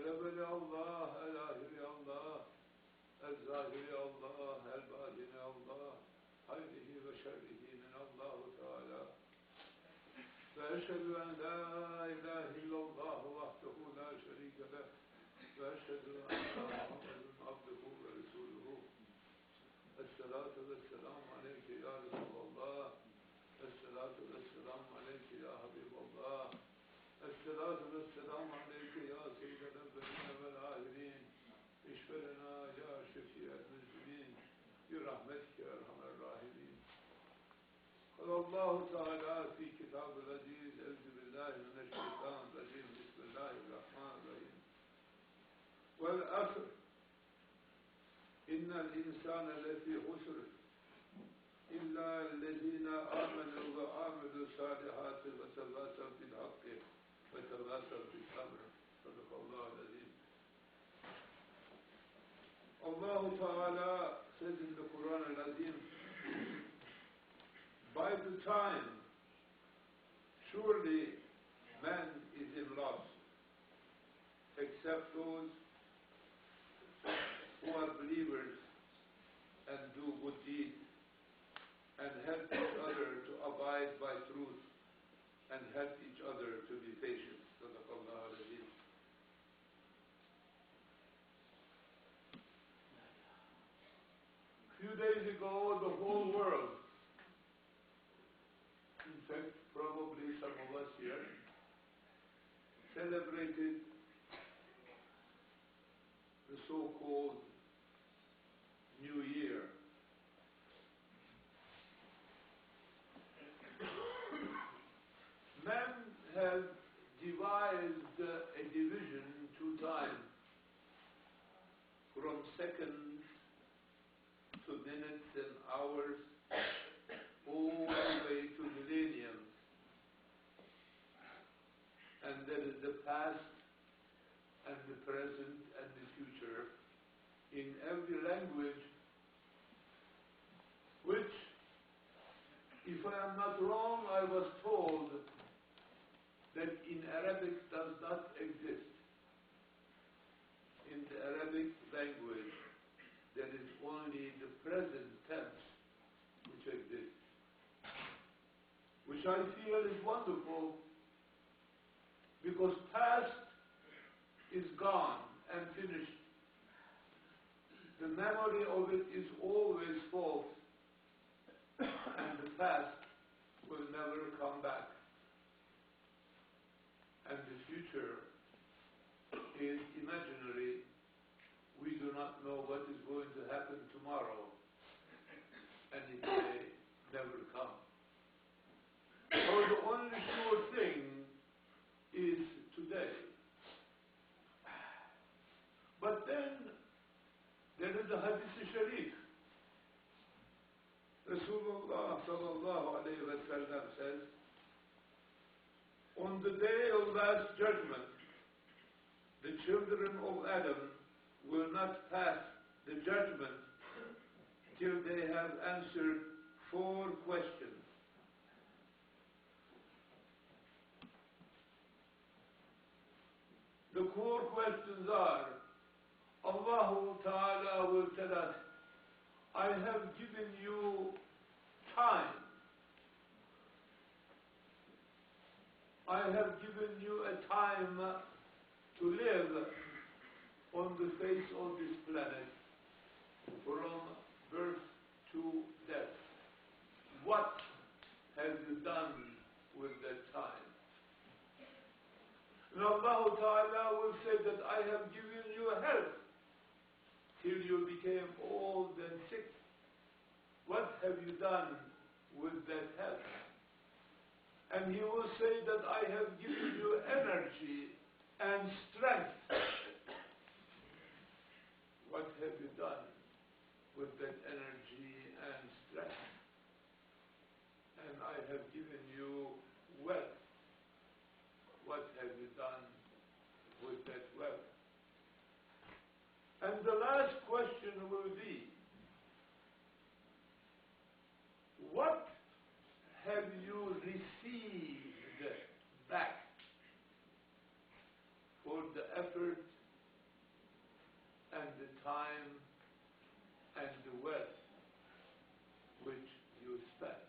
الأول يا الله، الآخر يا الله، الظاهر يا الله، الباطن يا الله، خيره وشره من الله تعالى. فأشهد أن لا إله إلا الله وحده لا شريك له، وأشهد أن محمدا عبده ورسوله. الصلاة والسلام عليك يا رسول الله، الصلاة والسلام عليك يا حبيب الله، الصلاة والسلام عليك يا سيد الأولين والآخرين. اشف لنا يا شفيع المذنبين برحمتك يا أرحم الراحمين. قال الله تعالى في كتاب العزيز: أعوذ بالله من الشيطان الرجيم، بسم الله الرحمن الرحيم. والعصر إن الإنسان لفي خسر إلا الذين آمنوا وعملوا الصالحات وتواصوا بالحق وتواصوا بالصبر. صدق الله العظيم. Allah Ta'ala says in the Quran Al-Azim, by the time surely man is in loss, except those who are believers and do good deeds and help each other abide by truth and help each other to be patient. Sadaqallah al-Azim. A few days ago, the whole world, in fact, probably some of us here, celebrated the so-called New Year. Man has devised a division to time, from seconds to minutes and hours, all the way to millenniums. And there is the past and the present and the future in every language, which, if I am not wrong, I was told that in Arabic does not exist. In the Arabic language, there is only the present tense which exists, which I feel is wonderful, because past is gone and finished. The memory of it is always false, and the past will never come back. And the future is imaginary. We do not know what is going to happen tomorrow, and it may never come. So the only sure thing is today. But then there is the Hadith Sharif. Rasulullah sallallahu alayhi wa sallam says, on the day of last judgment, the children of Adam will not pass the judgment till they have answered 4 questions. The 4 questions are, Allah Ta'ala will tell us, I have given you time. I have given you a time to live on the face of this planet, from birth to death. What have you done with that time? And Allah Ta'ala will say that I have given you health till you became old and sick. What have you done with that health? And He will say that I have given you energy and strength. What have you done with that energy and strength? And I have given you wealth. What have you done with that wealth? And the last question will be, what have you received back for the effort and the time and the wealth which you spent?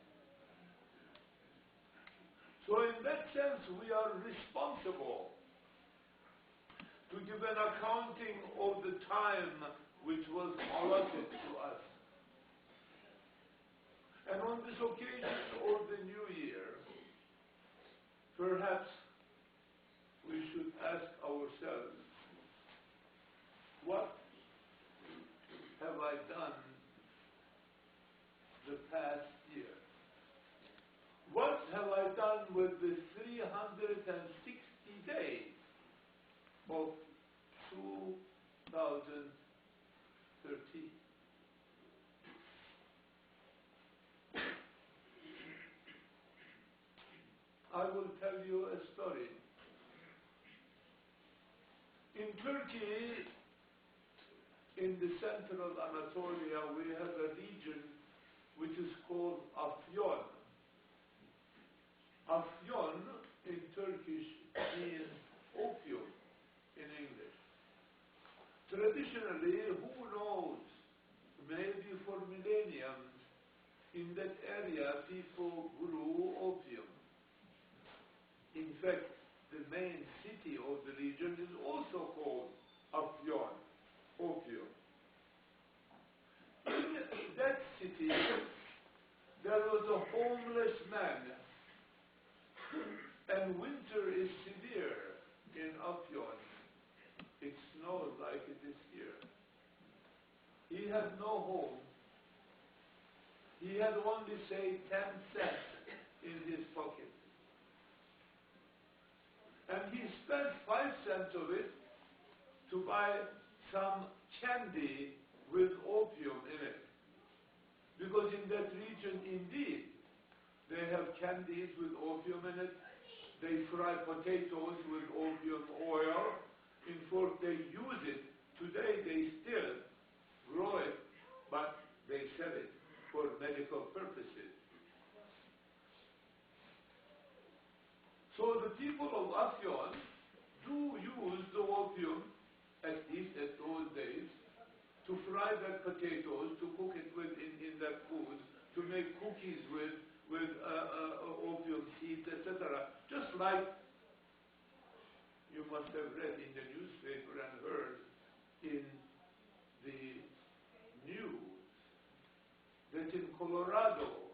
So in that sense, we are responsible to give an accounting of the time which was allotted to us. And on this occasion of the New Year, perhaps we should ask ourselves, what have I done the past year? What have I done with the 360 days of 2013? I will tell you a story. In Turkey, in the central Anatolia, we have a region which is called Afyon. Afyon in Turkish means opium in English. Traditionally, who knows, maybe for millenniums, in that area people grew a homeless man, and winter is severe in Afyon. It snows like it is here. He had no home. He had only, say, 10 cents in his pocket. And he spent 5 cents of it to buy some candy with opium in it. Because in that region, indeed, they have candies with opium in it. They fry potatoes with opium oil. In fact, they use it. Today, they still grow it, but they sell it for medical purposes. So the people of Afyon do use the opium, at least at those days, to fry their potatoes, to cook it with in that food, to make cookies with opium seeds, etc. Just like you must have read in the newspaper and heard in the news that in Colorado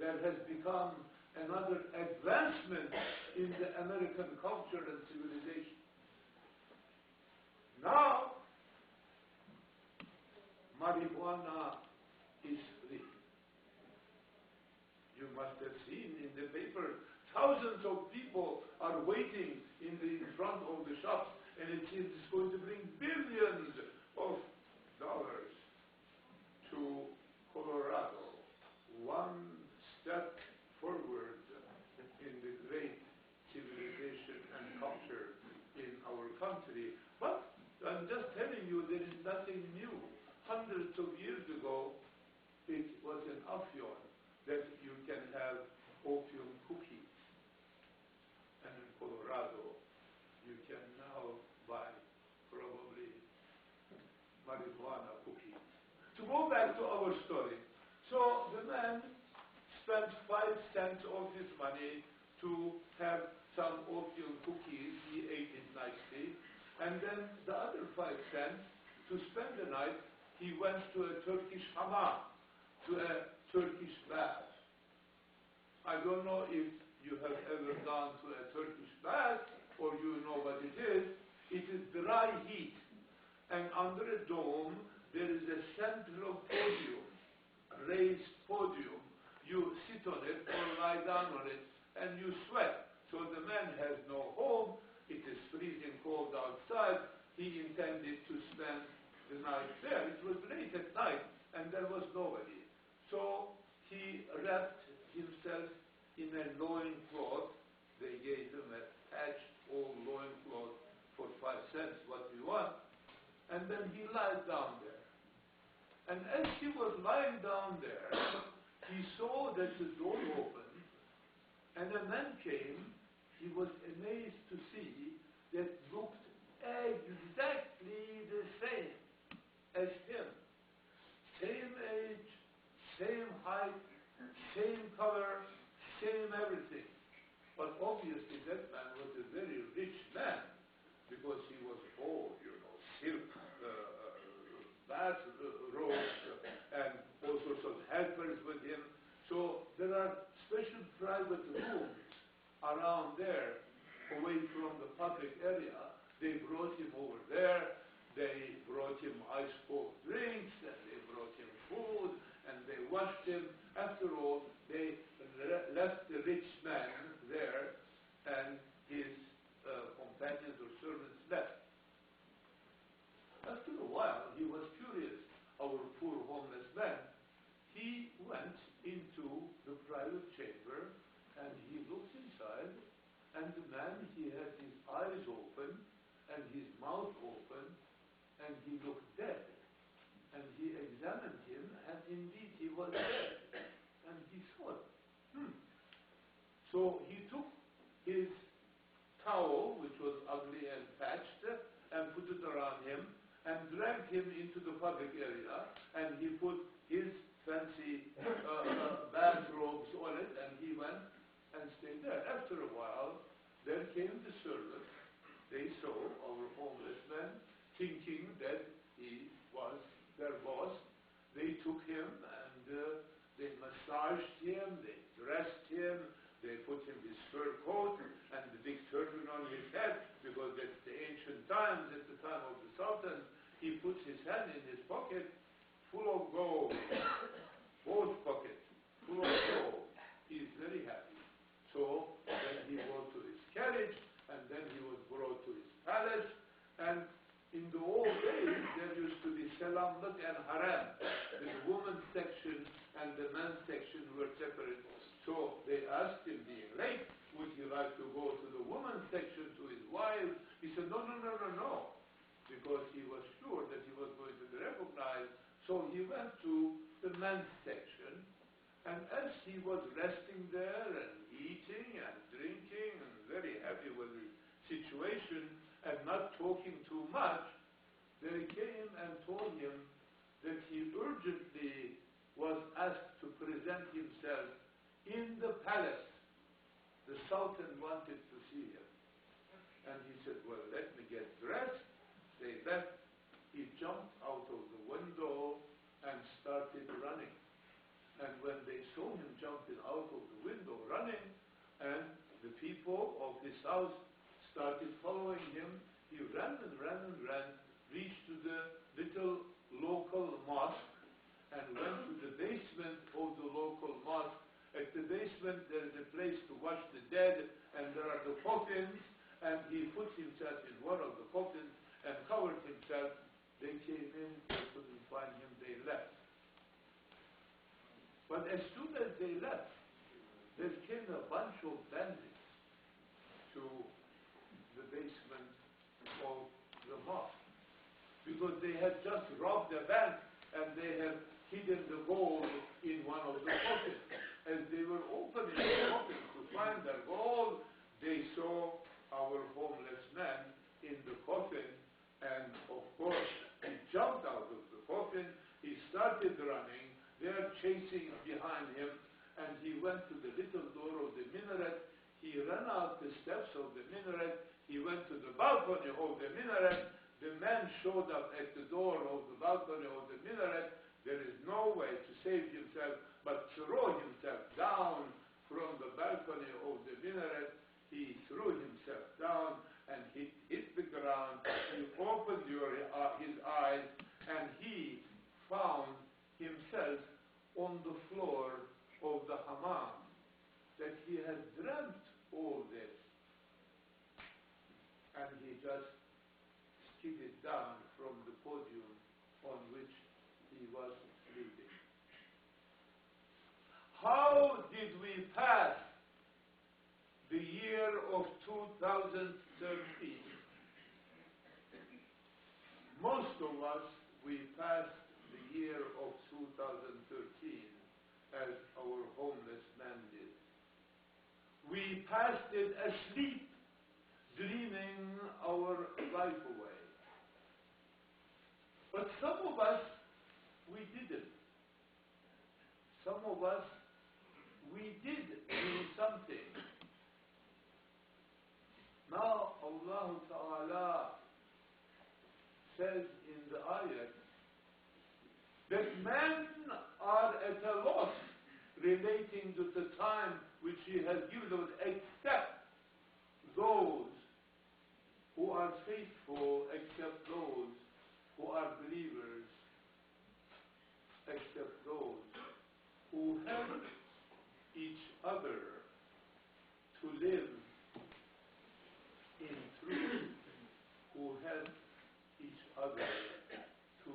there has become another advancement in the American culture and civilization. Now, marijuana is free. You must have seen in the paper, thousands of people are waiting in front of the shops, and it is going to bring billions of dollars to Colorado. One step forward in the great civilization and culture in our country. But I'm just telling you, there is nothing new. Hundreds of years ago, it was in Afyon that you can have opium cookies. And in Colorado, you can now buy probably marijuana cookies. To go back to our story, so the man spent 5 cents of his money to have some opium cookies. He ate it nicely. And then the other 5 cents, to spend the night, he went to a Turkish hammam, to a Turkish bath. I don't know if you have ever gone to a Turkish bath, or you know what it is. It is dry heat. And under a dome, there is a central podium, a raised podium. You sit on it or lie down on it, and you sweat. So the man has no home. It is freezing cold outside. He intended to spend the night there. It was late at night, and there was nobody. So he wrapped himself in a loincloth. They gave him a patched old loincloth for 5 cents, what we want. And then he lied down there. And as he was lying down there, he saw that the door opened, and a man came. He was amazed to see that looked exactly the same as him. Same age, same height, same color, same everything. But obviously that man was a very rich man, because he was all, silk bath robes and all sorts of helpers with him. So there are special private rooms around there, away from the public area. They brought him over there. They brought him ice cold drinks, and they brought him food, and they washed him. After all, they left the rich man there, and his companions or servants left. After a while, he was curious, our poor homeless man. He went into the private chamber, and he looked inside, and the man, he had his eyes open, and his mouth open, and he looked dead. And he examined him, and indeed he was dead. And he thought, So he took his towel, which was ugly and patched, and put it around him, and dragged him into the public area, and he put his fancy bathrobes on it, and he went and stayed there. After a while, there came the servants. They saw our homeless man, thinking that he was their boss. They took him, and they must massaged him, they dressed him, they put him his fur coat and the big turban on his head, because that's the ancient times, at the time of the Sultan. He puts his hand in his pocket, full of gold, both pockets, full of gold. He's very happy. So then he went to his carriage, and then he was brought to his palace, and in the old days, there used to be salamlik and haram. The women's section and the men's section were separate. So they asked him, being late, would he like to go to the women's section to his wife? He said, no, no, no, no, no, because he was sure that he was going to be recognized. So he went to the men's section, and as he was resting there and eating and drinking and very happy with the situation and not talking too much, they came and told him that he urgently was asked to present himself in the palace. The Sultan wanted to see him. And he said, well, let me get dressed. They left. He jumped out of the window and started running. And when they saw him jumping out of the window running, and the people of his house started following him, he ran and ran and ran, reached to the little local mosque, and went to the basement of the local mosque. At the basement, there is a place to wash the dead, and there are the coffins, and he put himself in one of the coffins and covered himself. They came in, they couldn't find him, they left. But as soon as they left, there came a bunch of bandits to the basement of the mosque, because they had just robbed a bank, and they had hidden the gold in one of the coffins. As they were opening the coffin to find their gold, they saw our homeless man in the coffin, and of course, he jumped out of the coffin, he started running, they are chasing behind him, and he went to the little door of the minaret, he ran out the steps of the minaret, he went to the balcony of the minaret, the man showed up at the door of the balcony of the minaret. There is no way to save himself but throw himself down from the balcony of the minaret. He threw himself down and he hit the ground. He opened his eyes and he found himself on the floor of the hammam, that he had dreamt all this. And he just skidded down from the podium on which he was sleeping. How did we pass the year of 2013? Most of us, we passed the year of 2013 as our homeless man did. We passed it asleep, dreaming our life away. But some of us, we didn't. Some of us, we did do something. Now Allah Ta'ala says in the ayat that men are at a loss relating to the time which He has given us, except those who are faithful, except those who are believers, except those who help each other to live in truth, who help each other to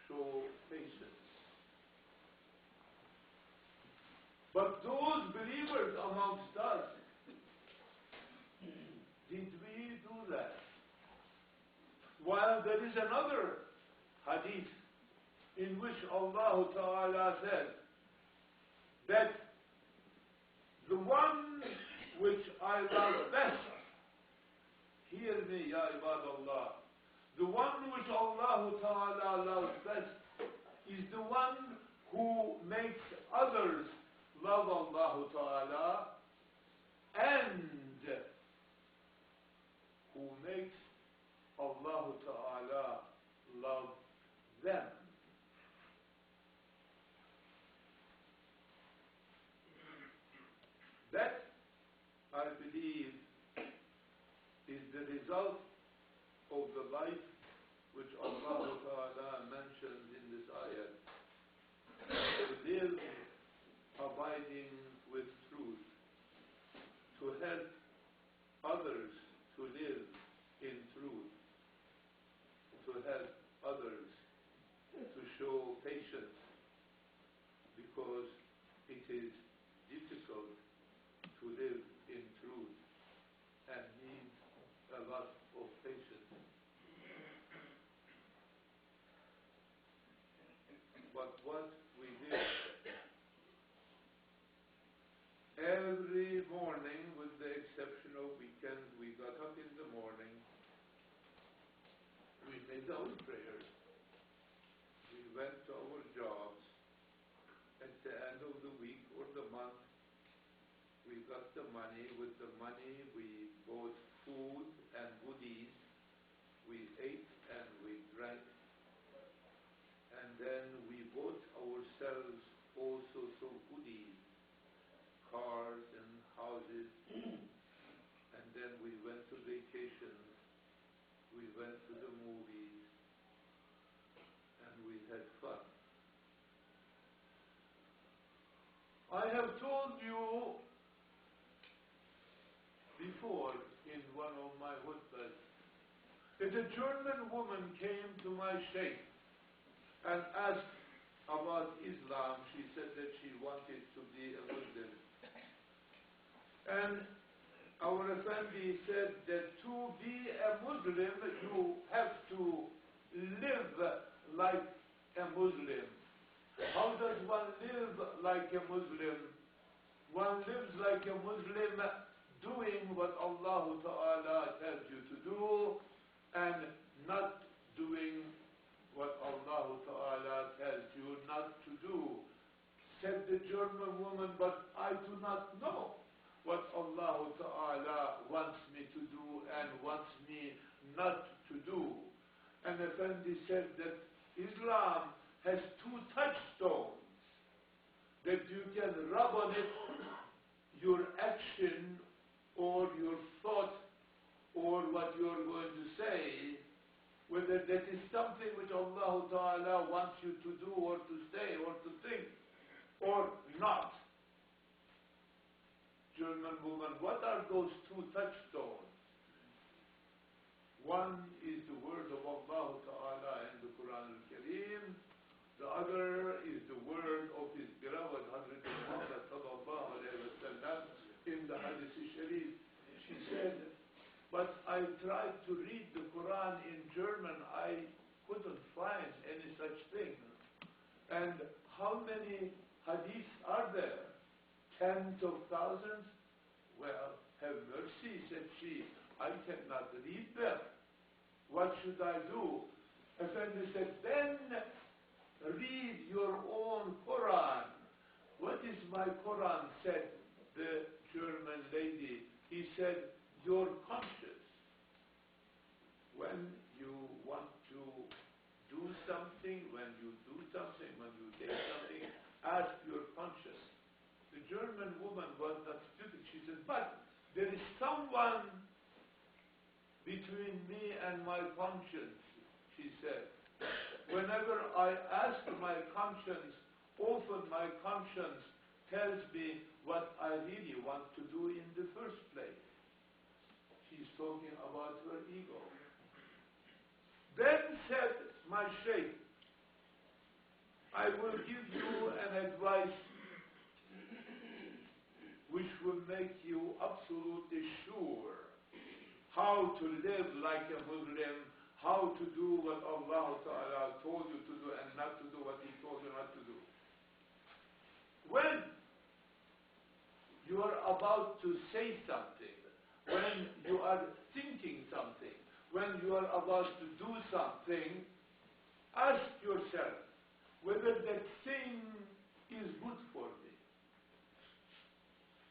show patience. But those believers amongst us, did we do that? While there is another hadith in which Allah Ta'ala said that the one which I love best, hear me, Ya Ibadallah, the one which Allah Ta'ala loves best is the one who makes others love Allah Ta'ala and who makes Allah Ta'ala love them. result of the life which Allah Ta'ala mentions in this ayat, to live abiding with truth, to help others to live in truth, to help others to show patience, because it is difficult to live in truth and needs a lot of patience. But what we did every morning, with the exception of weekends, we got up in the morning, we made our prayers, we went to our jobs. At the end of the week or the month, we got the money. With the money, we bought food and goodies. We ate and we drank. And then we bought ourselves all sorts of goodies, cars and houses. And then we went to vacations. We went to the movies. And we had fun. I have told you before in one of my khutbas that a German woman came to my sheikh and asked about Islam. She said that she wanted to be a Muslim. And our Effendi said that to be a Muslim, you have to live like a Muslim. How does one live like a Muslim? One lives like a Muslim doing what Allah Ta'ala tells you to do and not doing what Allah Ta'ala tells you not to do. Said the German woman, but I do not know what Allah Ta'ala wants me to do and wants me not to do. And Effendi said that Islam has two touchstones that you can rub on it your action or your thought or what you're going to say, whether that is something which Allah Ta'ala wants you to do or to say or to think or not. German woman, what are those two touchstones? One is the word of Allah Ta'ala in the Quran al-Kareem. The other is the word of his beloved Hazrat Muhammad sallallahu alayhi wa sallam in the Hadith Sharif. She said, but I tried to read the Quran in German. I couldn't find any such thing. And how many hadiths are there? Tens of thousands? Well, have mercy, said she. I cannot read them. What should I do? Effendi said, then read your own Quran. What is my Quran? Said the German lady. He said, your conscience. When you want to do something, when you do something, when you take something, ask your conscience. The German woman was not stupid. She said, but there is someone between me and my conscience, she said. Whenever I ask my conscience, often my conscience tells me what I really want to do in the first place. She's talking about her ego. Then said my sheikh, I will give you an advice which will make you absolutely sure how to live like a Muslim, how to do what Allah Ta'ala told you to do and not to do what He told you not to do. When you are about to say something, when you are thinking something, when you are about to do something, ask yourself whether that thing is good for me.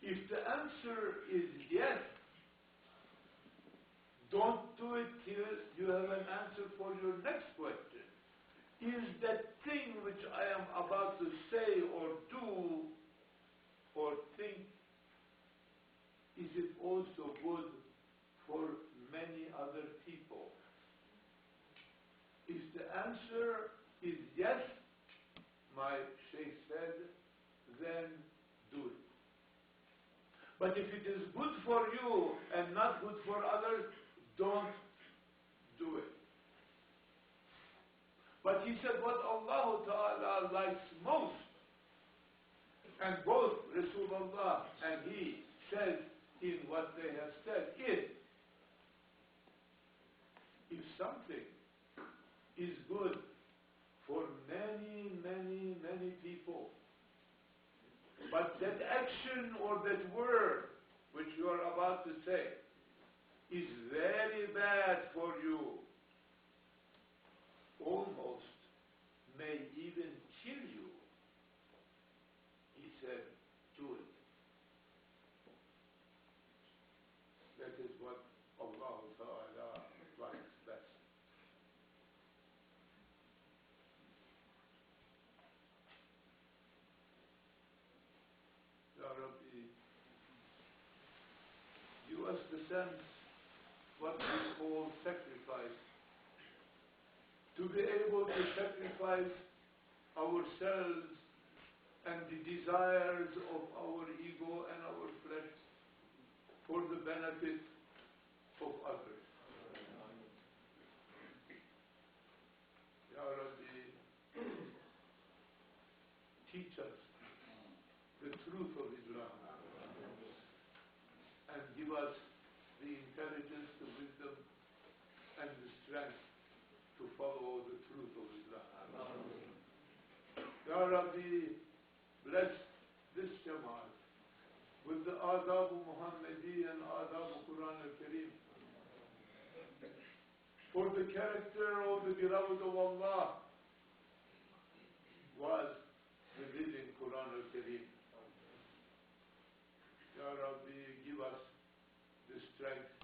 If the answer is yes, don't do it till you have an answer for your next question. Is that thing which I am about to say or do or think, is it also good for many other But if it is good for you and not good for others, don't do it. But he said what Allah Ta'ala likes most, and both Rasulullah and he says in what they have said is, if something is good for many, many, many people, but that action or that word which you are about to say is very bad for you, almost may even kill you, he said, do it. That is what Allah Ta'ala likes best. Ya Rabbi, give us the sense what we call sacrifice, to be able to sacrifice ourselves and the desires of our ego and our flesh for the benefit of others. Ya Rabbi, teach us the truth of Islam and give us the intelligence, the wisdom, and the strength to follow the truth of Islam. Ya Rabbi, bless this Jum'ah with the adab Muhammadi and adab Quran al-Kareem. For the character of the beloved of Allah was the living Quran al-Kareem. Ya Rabbi, give us the strength